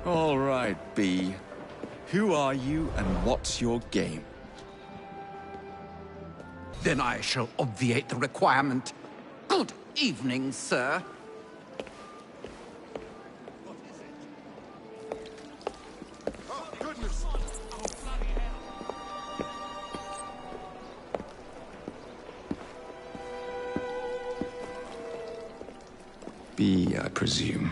All right, B. Who are you and what's your game? Then I shall obviate the requirement. Good evening, sir. What is it? Oh, goodness! B, I presume.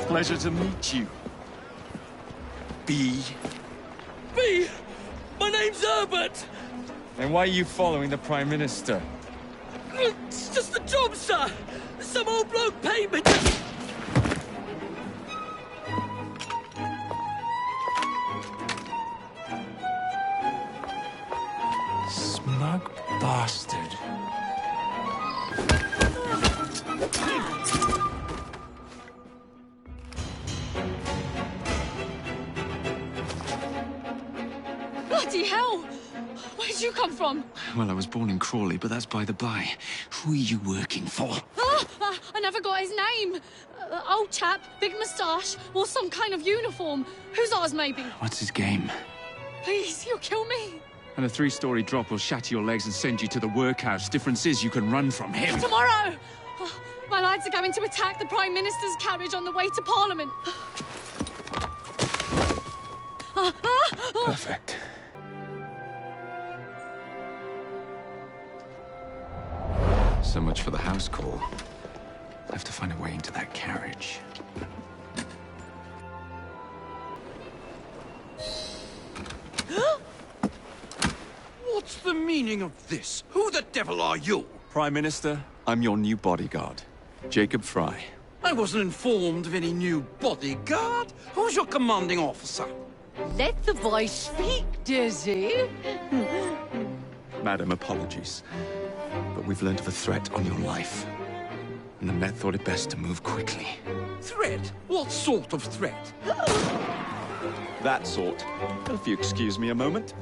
Pleasure to meet you. B. B! My name's Herbert! And why are you following the Prime Minister? It's just the job, sir! Some old bloke paid me to... Smug bastard. Bloody hell! Where'd you come from? Well, I was born in Crawley, but that's by the by. Who are you working for? I never got his name. Old chap, big moustache, wore some kind of uniform. Who's ours, maybe? What's his game? Please, you'll kill me. And a 3-story drop will shatter your legs and send you to the workhouse. Difference is you can run from him. Tomorrow! My lads are going to attack the Prime Minister's carriage on the way to Parliament. Perfect. So much for the house call. I have to find a way into that carriage. What's the meaning of this? Who the devil are you? Prime Minister, I'm your new bodyguard, Jacob Frye. I wasn't informed of any new bodyguard. Who's your commanding officer? Let the boy speak, Dizzy. Madam, apologies. But we've learned of a threat on your life. And the Met thought it best to move quickly. Threat? What sort of threat? That sort. If you excuse me a moment.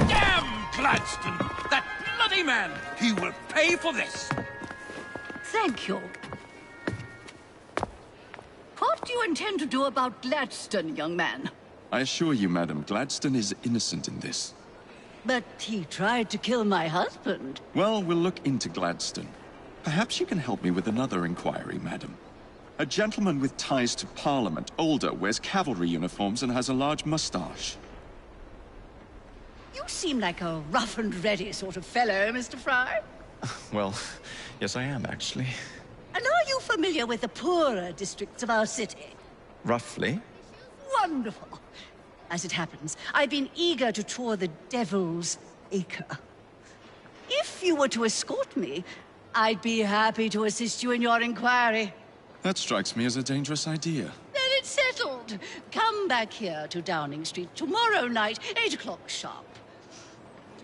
Damn Gladstone! That bloody man! He will pay for this! Thank you. What do you intend to do about Gladstone, young man? I assure you, Madam, Gladstone is innocent in this. But he tried to kill my husband. Well, we'll look into Gladstone. Perhaps you can help me with another inquiry, Madam. A gentleman with ties to Parliament, older, wears cavalry uniforms and has a large moustache. You seem like a rough and ready sort of fellow, Mr. Frye. Well, yes I am, actually. And are you familiar with the poorer districts of our city? Roughly. Wonderful. As it happens, I've been eager to tour the Devil's Acre. If you were to escort me, I'd be happy to assist you in your inquiry. That strikes me as a dangerous idea. Then it's settled. Come back here to Downing Street tomorrow night, 8 o'clock sharp.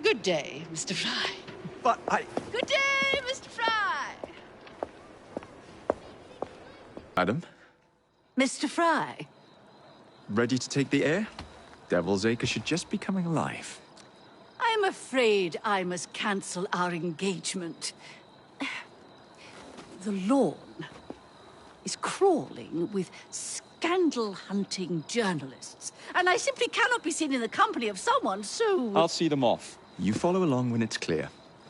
Good day, Mr. Frye. But Good day, Mr. Frye. Madam, Mr. Frye. ready to take the air? Devil's Acre should just be coming alive. I'm afraid I must cancel our engagement. The lawn is crawling with scandal-hunting journalists, and I simply cannot be seen in the company of someone so... I'll see them off. You follow along when it's clear.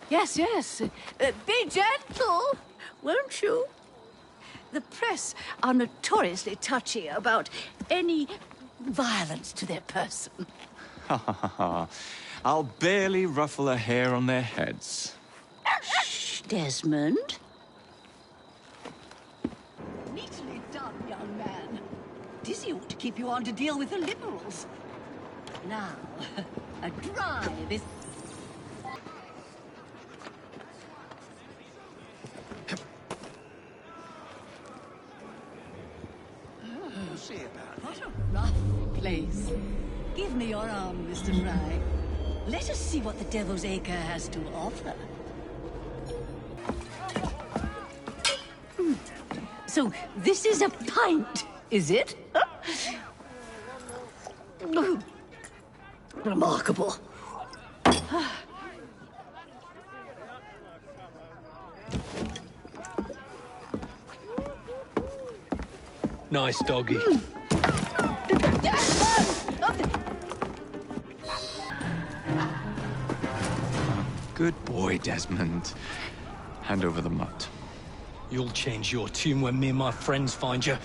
Yes, yes. Be gentle, won't you? The press are notoriously touchy about any violence to their person. Ha ha ha ha. I'll barely ruffle a hair on their heads. Shh, Desmond. Neatly done, young man. Dizzy ought to keep you on to deal with the Liberals. Now, a drive is... What a rough place. Give me your arm, Mr. Frye. Let us see what the Devil's Acre has to offer. So, this is a pint, is it? Huh? Remarkable. Nice doggy. Good boy, Desmond. Hand over the mutt. You'll change your tune when me and my friends find you.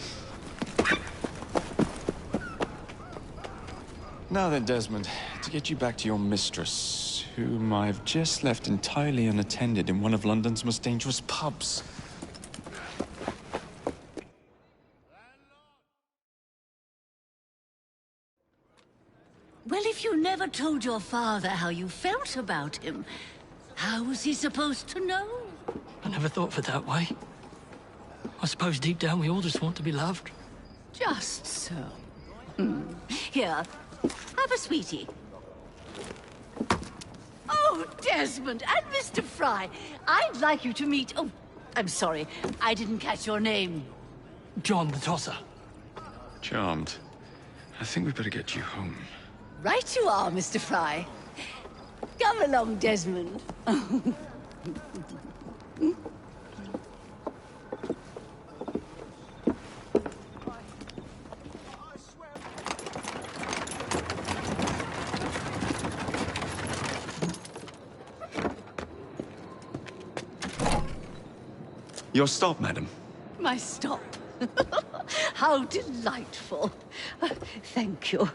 Now then, Desmond, to get you back to your mistress, whom I've just left entirely unattended in one of London's most dangerous pubs. Well, if you never told your father how you felt about him, how was he supposed to know? I never thought of it that way. I suppose deep down we all just want to be loved. Just so. Here, have a sweetie. Oh, Desmond and Mr. Frye, I'd like you to meet... Oh, I'm sorry, I didn't catch your name. John the Tosser. Charmed. I think we better get you home. Right you are, Mr. Frye. Come along, Desmond. Your stop, madam. My stop. How delightful. Thank you.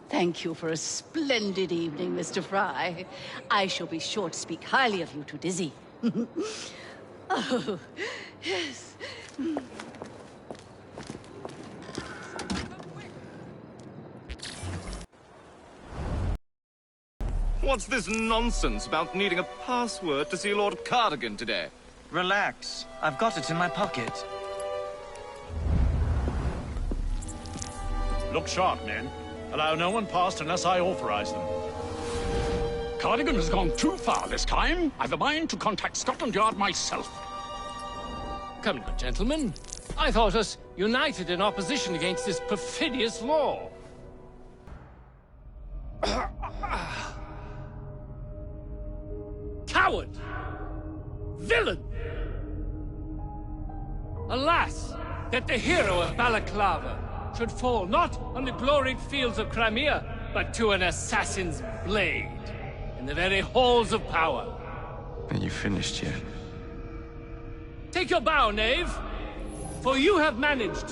Thank you for a splendid evening, Mr. Frye. I shall be sure to speak highly of you to Dizzy. Oh, yes. What's this nonsense about needing a password to see Lord Cardigan today? Relax. I've got it in my pocket. Look sharp, men. Allow no one past unless I authorize them. Cardigan has gone too far this time. I've a mind to contact Scotland Yard myself. Come now, gentlemen. I thought us united in opposition against this perfidious law. Coward! Villain! Alas, that the hero of Balaclava should fall not on the gloried fields of Crimea, but to an assassin's blade in the very halls of power. Are you finished yet? Take your bow, knave, for you have managed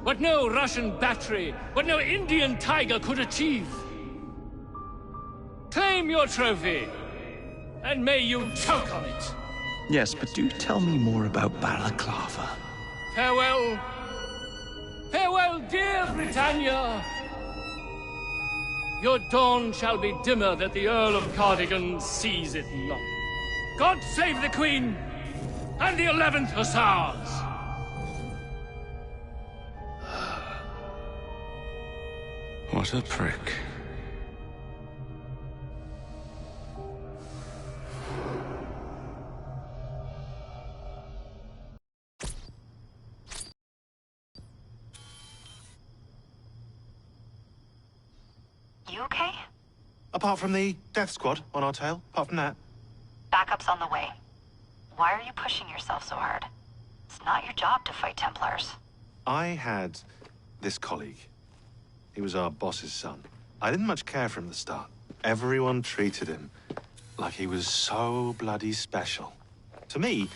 what no Russian battery, what no Indian tiger could achieve. Claim your trophy, and may you choke on it. Yes, but do tell me more about Balaclava. Farewell. Farewell, dear Britannia. Your dawn shall be dimmer that the Earl of Cardigan sees it not. God save the Queen and the 11th Hussars. What a prick. You okay? Apart from the death squad on our tail, apart from that. Backup's on the way. Why are you pushing yourself so hard? It's not your job to fight Templars. I had this colleague. He was our boss's son. I didn't much care for him at the start. Everyone treated him like he was so bloody special. To me,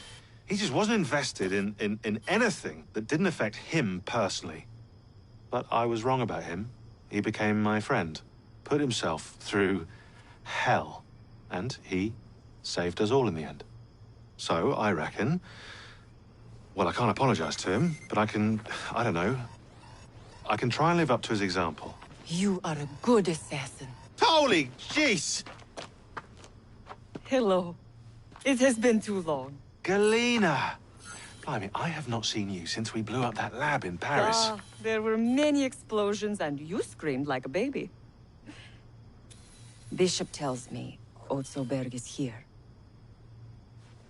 he just wasn't invested in anything that didn't affect him personally. But I was wrong about him. He became my friend, put himself through hell, and he saved us all in the end. So I reckon, well, I can't apologize to him, but I can try and live up to his example. You are a good assassin. Holy jeez! Hello. It has been too long. Galena! Blimey, I have not seen you since we blew up that lab in Paris. There were many explosions and you screamed like a baby. Bishop tells me Otzoberg is here.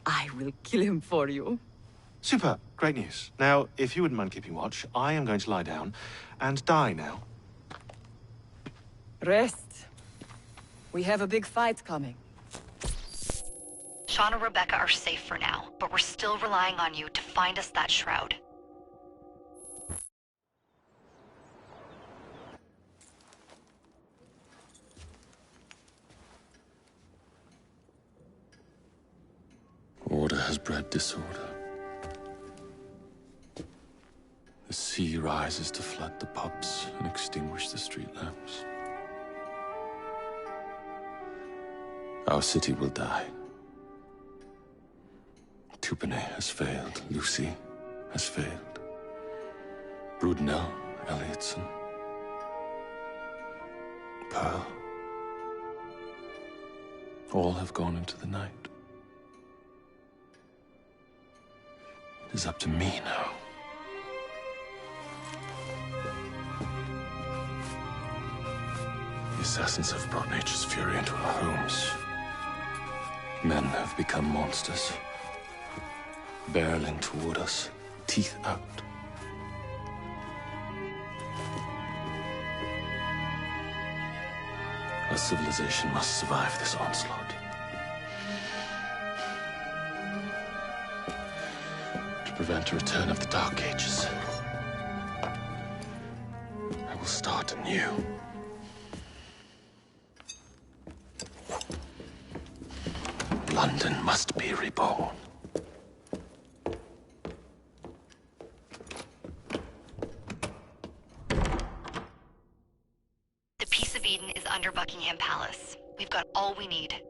I will kill him for you. Super. Great news. Now, if you wouldn't mind keeping watch, I am going to lie down and die now. Rest. We have a big fight coming. Sean and Rebecca are safe for now, but we're still relying on you to find us that shroud. Order has bred disorder. The sea rises to flood the pubs and extinguish the street lamps. Our city will die. Tupene has failed. Lucy has failed. Brudnell, Elliotson, Pearl. All have gone into the night. It is up to me now. The assassins have brought nature's fury into our homes. Men have become monsters, barreling toward us, teeth out. Our civilization must survive this onslaught. To prevent a return of the Dark Ages, I will start anew. London must be reborn. The Peace of Eden is under Buckingham Palace. We've got all we need.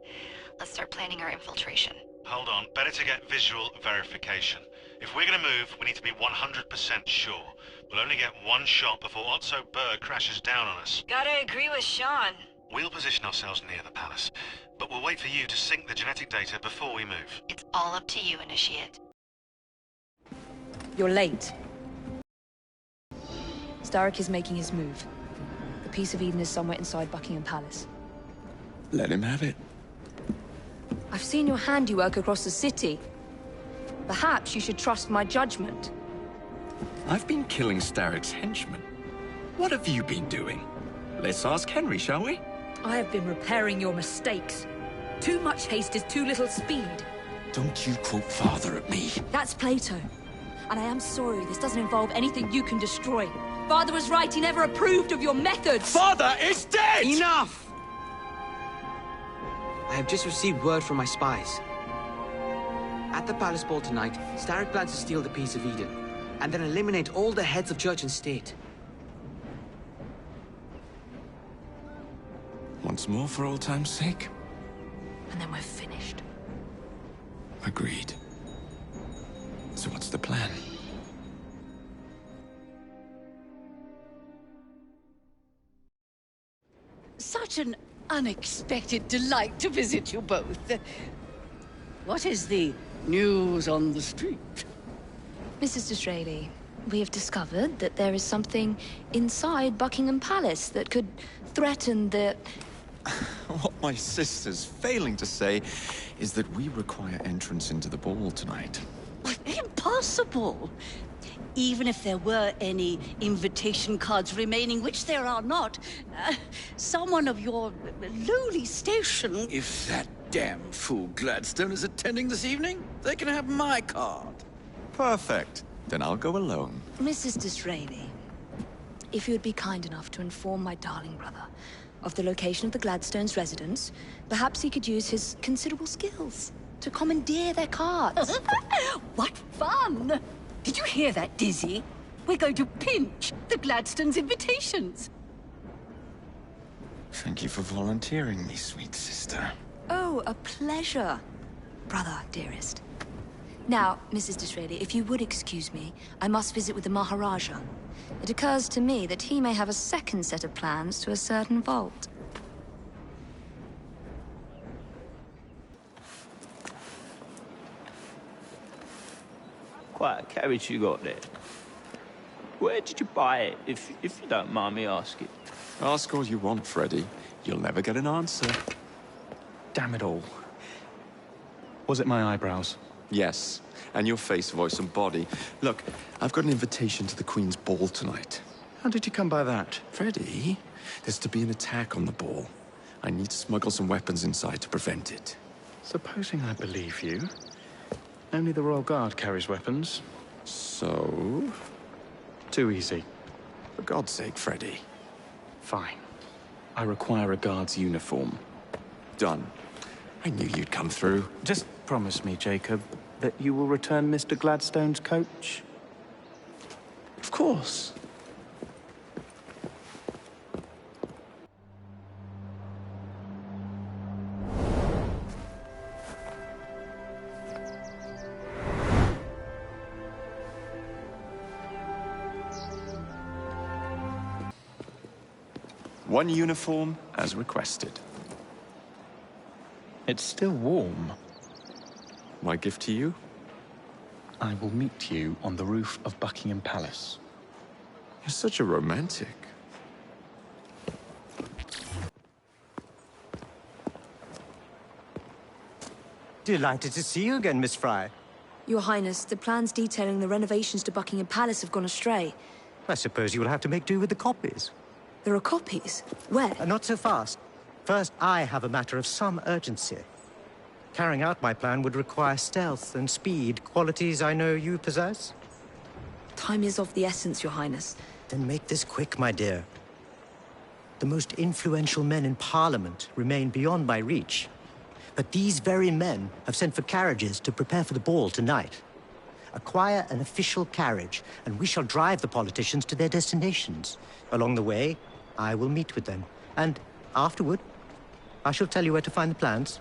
Let's start planning our infiltration. Hold on, better to get visual verification. If we're gonna move, we need to be 100% sure. We'll only get one shot before Otso Berg crashes down on us. Gotta agree with Sean. We'll position ourselves near the palace, but we'll wait for you to sync the genetic data before we move. It's all up to you, Initiate. You're late. Starrick is making his move. The Peace of Eden is somewhere inside Buckingham Palace. Let him have it. I've seen your handiwork across the city. Perhaps you should trust my judgment. I've been killing Starrick's henchmen. What have you been doing? Let's ask Henry, shall we? I have been repairing your mistakes. Too much haste is too little speed. Don't you quote Father at me. That's Plato. And I am sorry this doesn't involve anything you can destroy. Father was right, he never approved of your methods. Father is dead! Enough! I have just received word from my spies. At the palace ball tonight, Starrick plans to steal the Peace of Eden, and then eliminate all the heads of church and state. Once more for old time's sake. And then we're finished. Agreed. So what's the plan? Such an unexpected delight to visit you both. What is the news on the street? Mrs. Disraeli, we have discovered that there is something inside Buckingham Palace that could threaten the... What my sister's failing to say is that we require entrance into the ball tonight. Impossible! Even if there were any invitation cards remaining, which there are not, someone of your lowly station... If that damn fool Gladstone is attending this evening, they can have my card. Perfect. Then I'll go alone. Mrs. Disraeli, if you would be kind enough to inform my darling brother of the location of the Gladstones' residence, perhaps he could use his considerable skills to commandeer their cards. What fun! Did you hear that, Dizzy? We're going to pinch the Gladstones' invitations. Thank you for volunteering me, sweet sister. Oh, a pleasure, brother, dearest. Now, Mrs. Disraeli, if you would excuse me, I must visit with the Maharaja. It occurs to me that he may have a second set of plans to a certain vault. Quite a carriage you got there. Where did you buy it, if you don't mind me asking? Ask all you want, Freddy. You'll never get an answer. Damn it all. Was it my eyebrows? Yes, and your face, voice, and body. Look, I've got an invitation to the Queen's ball tonight. How did you come by that? Freddy, there's to be an attack on the ball. I need to smuggle some weapons inside to prevent it. Supposing I believe you. Only the Royal Guard carries weapons. So? Too easy. For God's sake, Freddy. Fine. I require a guard's uniform. Done. I knew you'd come through. Just promise me, Jacob, that you will return Mr. Gladstone's coach. Of course. One uniform, as requested. It's still warm. My gift to you? I will meet you on the roof of Buckingham Palace. You're such a romantic. Delighted to see you again, Miss Frye. Your Highness, the plans detailing the renovations to Buckingham Palace have gone astray. I suppose you will have to make do with the copies. There are copies? Where? Not so fast. First, I have a matter of some urgency. Carrying out my plan would require stealth and speed, qualities I know you possess. Time is of the essence, Your Highness. Then make this quick, my dear. The most influential men in Parliament remain beyond my reach. But these very men have sent for carriages to prepare for the ball tonight. Acquire an official carriage, and we shall drive the politicians to their destinations. Along the way, I will meet with them. And afterward, I shall tell you where to find the plans.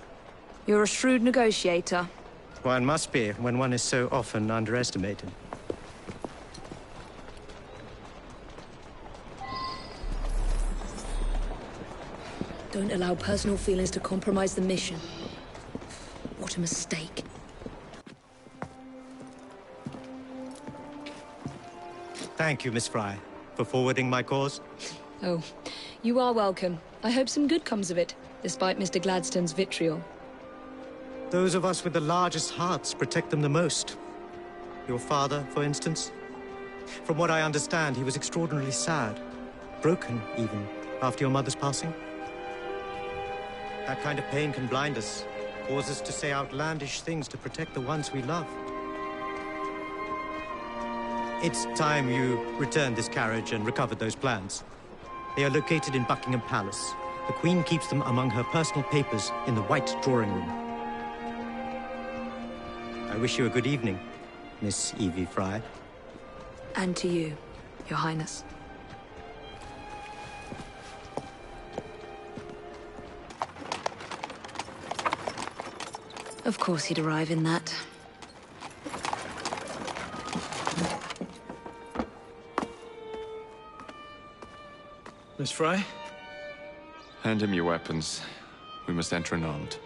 You're a shrewd negotiator. One must be when one is so often underestimated. Don't allow personal feelings to compromise the mission. What a mistake. Thank you, Miss Frye, for forwarding my cause. Oh, you are welcome. I hope some good comes of it, despite Mr. Gladstone's vitriol. Those of us with the largest hearts protect them the most. Your father, for instance. From what I understand, he was extraordinarily sad. Broken, even, after your mother's passing. That kind of pain can blind us, cause us to say outlandish things to protect the ones we love. It's time you returned this carriage and recovered those plans. They are located in Buckingham Palace. The Queen keeps them among her personal papers in the White Drawing Room. I wish you a good evening, Miss Evie Frye. And to you, Your Highness. Of course he'd arrive in that. Miss Frye? Hand him your weapons. We must enter unarmed.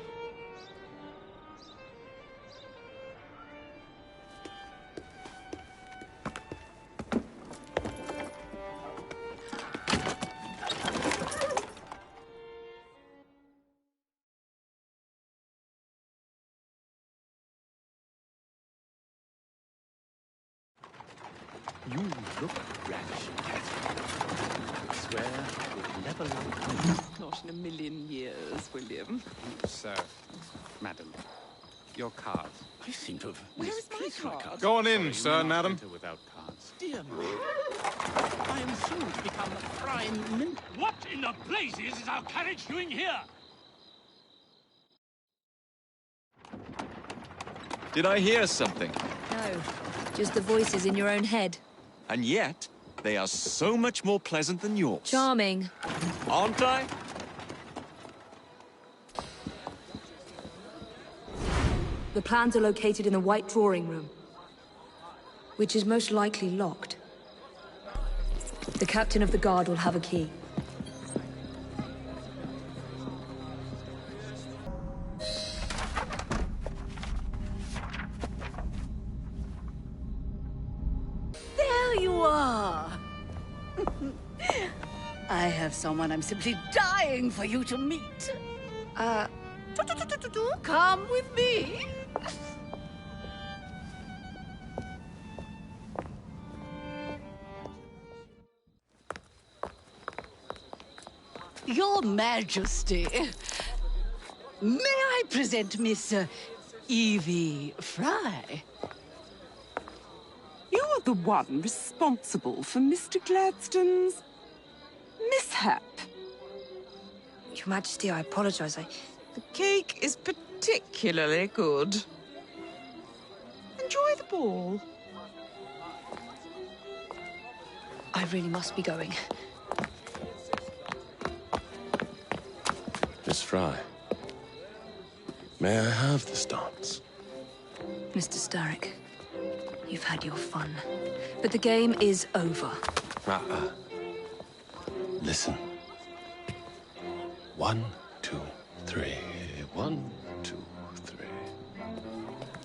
You look ravishing, Catherine. I swear you'll never love me. Not in a million years, William. Sir, madam, your card. I seem to have Where is my misplaced my card? card. Go on in, Sorry, sir, you madam. enter without cards. Dear me. I am soon to become prime min... What in the blazes is our carriage doing here? Did I hear something? No, just the voices in your own head. And yet, they are so much more pleasant than yours. Charming. Aren't I? The plans are located in the White Drawing Room, which is most likely locked. The captain of the guard will have a key. There you are! I have someone I'm simply dying for you to meet. Come with me. Your Majesty, may I present Miss Evie Frye? You're the one responsible for Mr. Gladstone's mishap. Your Majesty, I apologize. The cake is particularly good. Enjoy the ball. I really must be going. Miss Frye, may I have this dance? Mr. Starrick, you've had your fun. But the game is over. Listen. 1, 2, 3. 1, 2, 3.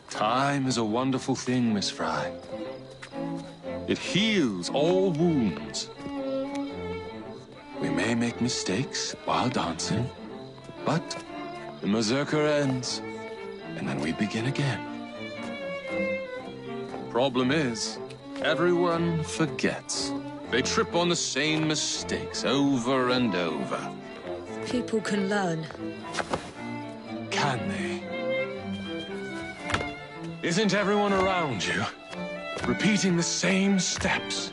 Time is a wonderful thing, Miss Frye. It heals all wounds. We may make mistakes while dancing, but the mazurka ends, and then we begin again. Problem is, everyone forgets. They trip on the same mistakes over and over. People can learn. Can they? Isn't everyone around you repeating the same steps?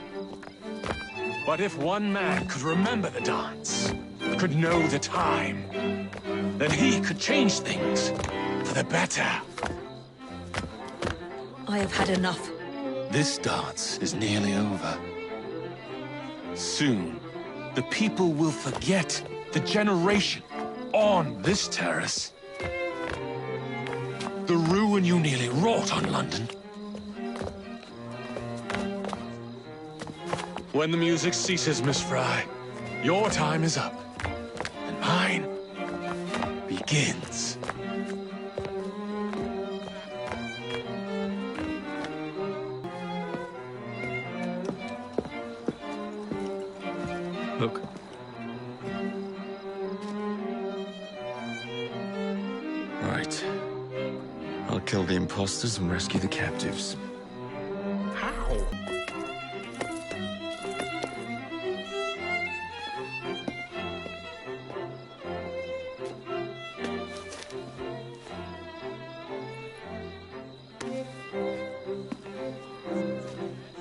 But if one man could remember the dance, could know the time, then he could change things for the better. I have had enough. This dance is nearly over. Soon, the people will forget the generation on this terrace. The ruin you nearly wrought on London. When the music ceases, Miss Frye, your time is up, and mine begins. Look. Right. I'll kill the imposters and rescue the captives. How?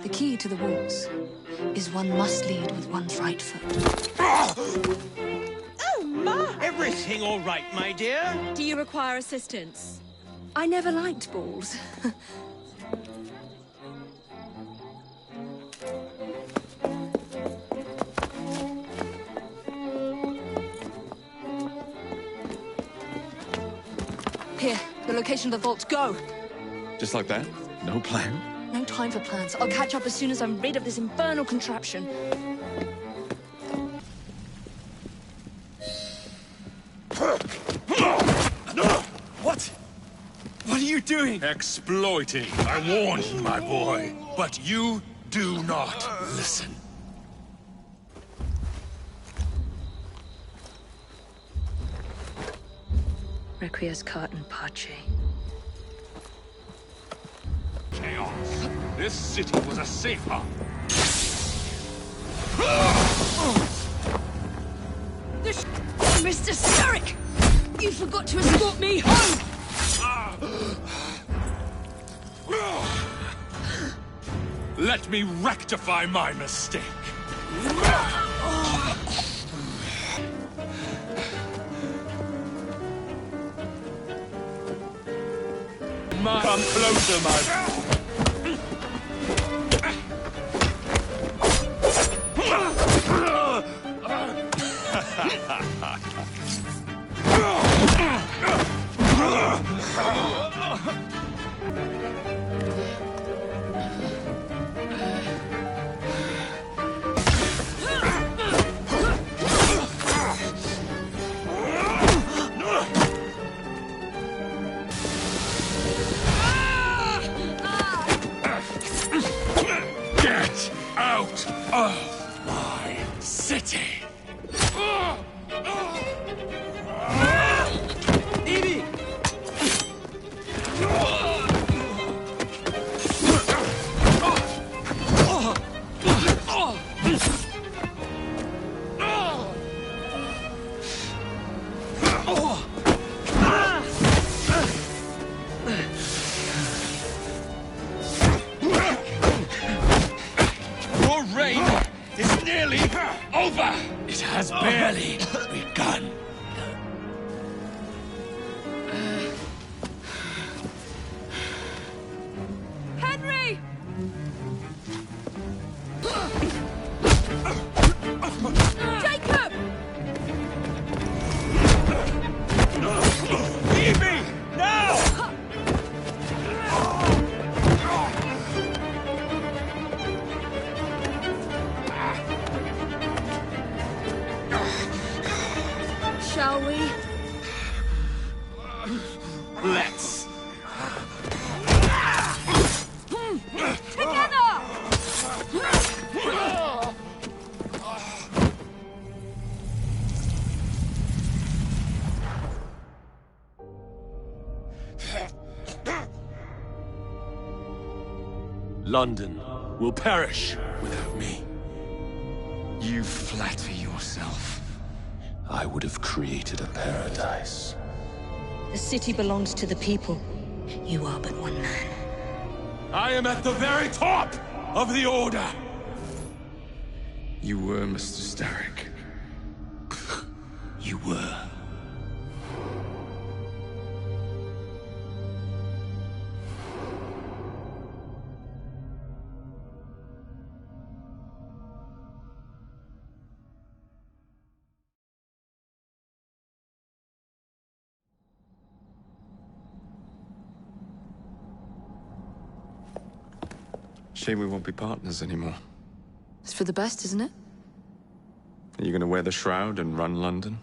The key to the walls is one must lead with one's right foot. Oh, my! Everything all right, my dear? Do you require assistance? I never liked balls. Here, the location of the vault. Go! Just like that? No plan? No time for plans. I'll catch up as soon as I'm rid of this infernal contraption. What? What are you doing? Exploiting. I warned you, my boy. But you do not listen. Requiescat in pace. Chaos. This city was a safe harbor. Mr. Starrick! You forgot to escort me home! Let me rectify my mistake. Come closer, my... Get out of my city! Evie! Your reign is nearly over! It has barely begun. Henry! Jacob! Evie! Now! Shall we? Let's. Together! London will perish without me. You flatter yourself. I would have created a paradise. The city belongs to the people. You are but one man. I am at the very top of the Order! You were, Mr. Starrick. You were. Shame we won't be partners anymore. It's for the best, isn't it? Are you gonna wear the shroud and run London?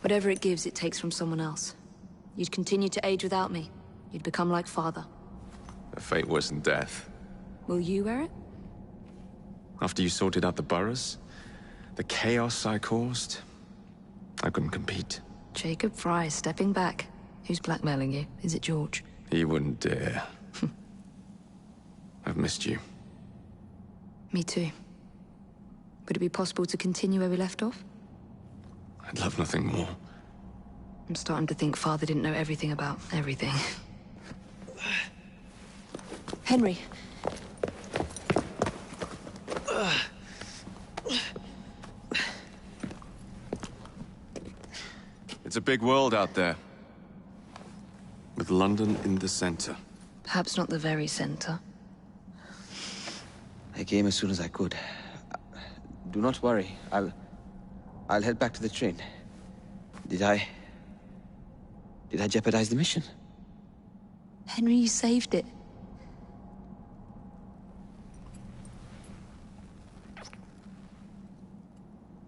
Whatever it gives, it takes from someone else. You'd continue to age without me. You'd become like father. A fate worse than death. Will you wear it? After you sorted out the boroughs, the chaos I caused, I couldn't compete. Jacob Frye stepping back. Who's blackmailing you? Is it George? He wouldn't dare. I've missed you. Me too. Would it be possible to continue where we left off? I'd love nothing more. I'm starting to think Father didn't know everything about everything. Henry. It's a big world out there. With London in the center. Perhaps not the very center. I came as soon as I could. Do not worry. I'll head back to the train. Did I jeopardize the mission? Henry, you saved it.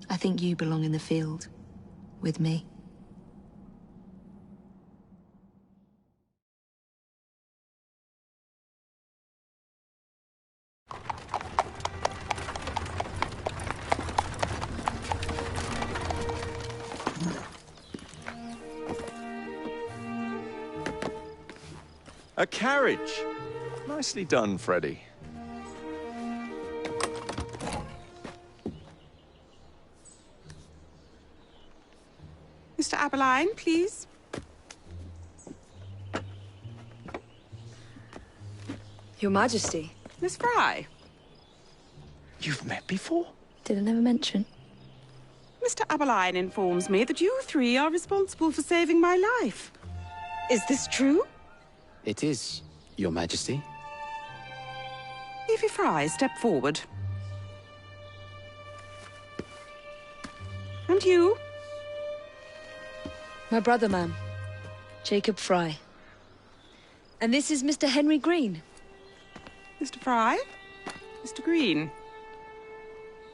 I think you belong in the field. With me. A carriage! Nicely done, Freddy. Mr. Aberline, please. Your Majesty. Miss Frye. You've met before? Did I never mention? Mr. Aberline informs me that you three are responsible for saving my life. Is this true? It is, Your Majesty. Evie Frye, step forward. And you? My brother, ma'am. Jacob Frye. And this is Mr. Henry Green. Mr. Frye? Mr. Green?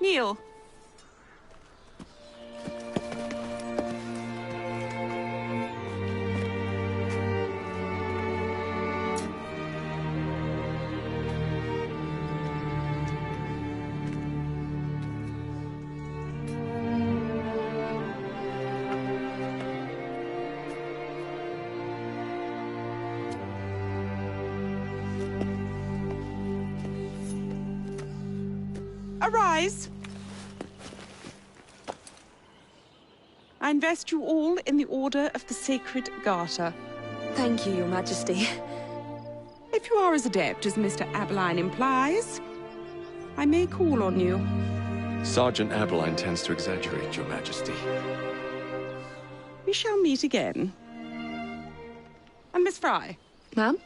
Kneel. Arise. I invest you all in the Order of the Sacred Garter. Thank you, Your Majesty. If you are as adept as Mr. Abeline implies, I may call on you. Sergeant Abeline tends to exaggerate, Your Majesty. We shall meet again. And Miss Frye. Ma'am?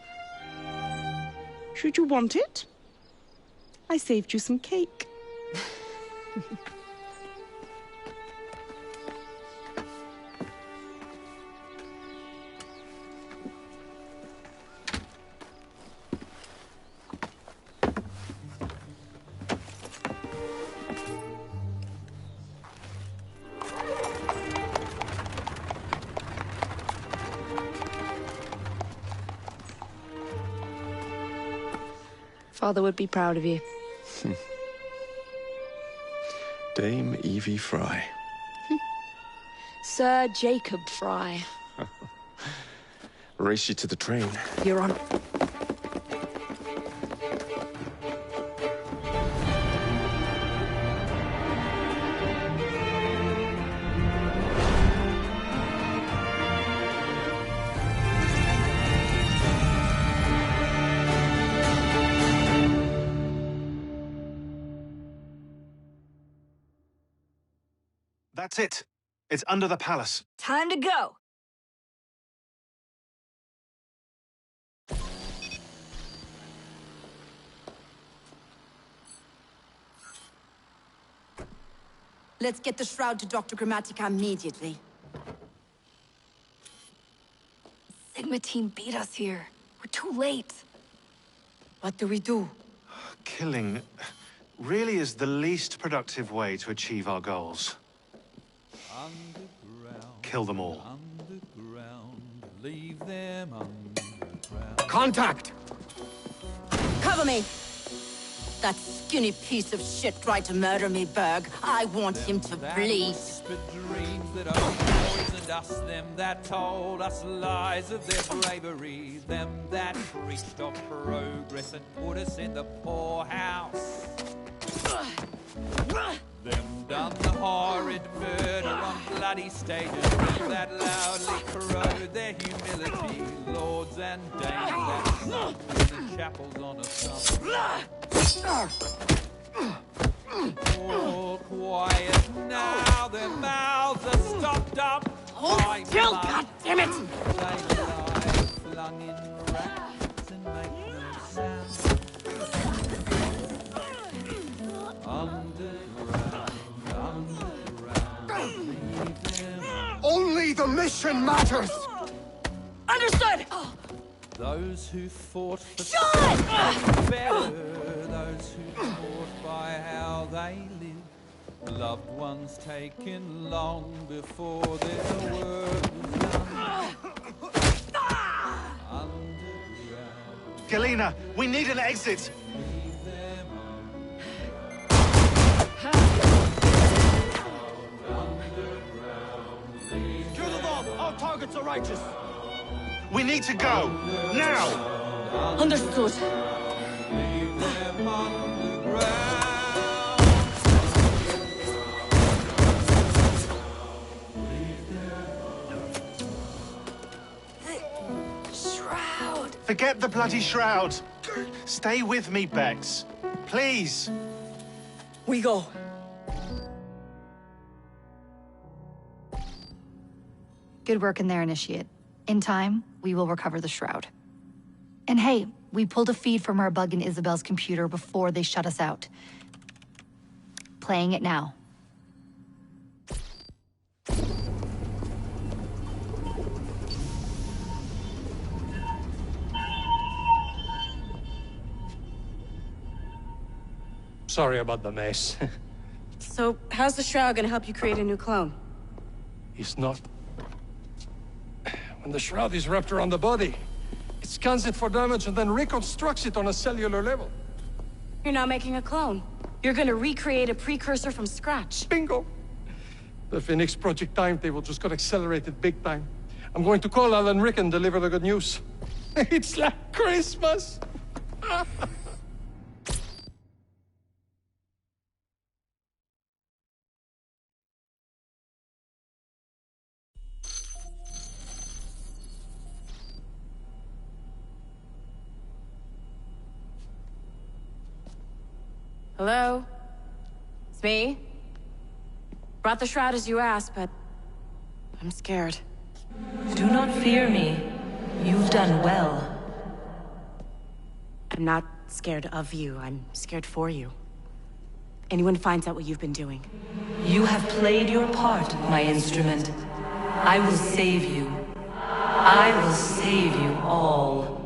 Should you want it, I saved you some cake. Father would be proud of you. Dame Evie Frye. Sir Jacob Frye. Race you to the train. You're on. That's it. It's under the palace. Time to go. Let's get the shroud to Dr. Grammatica immediately. Sigma team beat us here. We're too late. What do we do? Killing really is the least productive way to achieve our goals. Kill them all. Leave them underground. Contact! Cover me! That skinny piece of shit tried to murder me, Berg. I want him to bleed. Dreams that only poisoned us, them that told us lies of their bravery, them that preached of progress and put us in the poorhouse. Them done the horrid murder on bloody stages, that loudly corrode their humility, lords and dames that sung in the chapels on a summer. All quiet now, their mouths are stopped up. Hold still, goddammit! They lie flung in racks and make no sound. Only the mission matters! Understood! Those who fought for Shut! better, those who fought by how they lived, loved ones taken long before their work was done. Underground. Galena, we need an exit! Kill them all! All targets are righteous! We need to go! Now! Understood. Leave them underground. Shroud! Forget the bloody shroud! Stay with me, Bex. Please! We go. Good work in there, Initiate. In time, we will recover the shroud. And hey, we pulled a feed from our bug in Isabel's computer before they shut us out. Playing it now. Sorry about the mess. So, how's the shroud gonna help you create a new clone? It's not. When the shroud is wrapped around the body, it scans it for damage and then reconstructs it on a cellular level. You're not making a clone. You're gonna recreate a precursor from scratch. Bingo! The Phoenix Project timetable just got accelerated big time. I'm going to call Alan Rick and deliver the good news. It's like Christmas! Hello? It's me? Brought the shroud as you asked, but I'm scared. Do not fear me. You've done well. I'm not scared of you. I'm scared for you. Anyone finds out what you've been doing. You have played your part, my instrument. I will save you. I will save you all.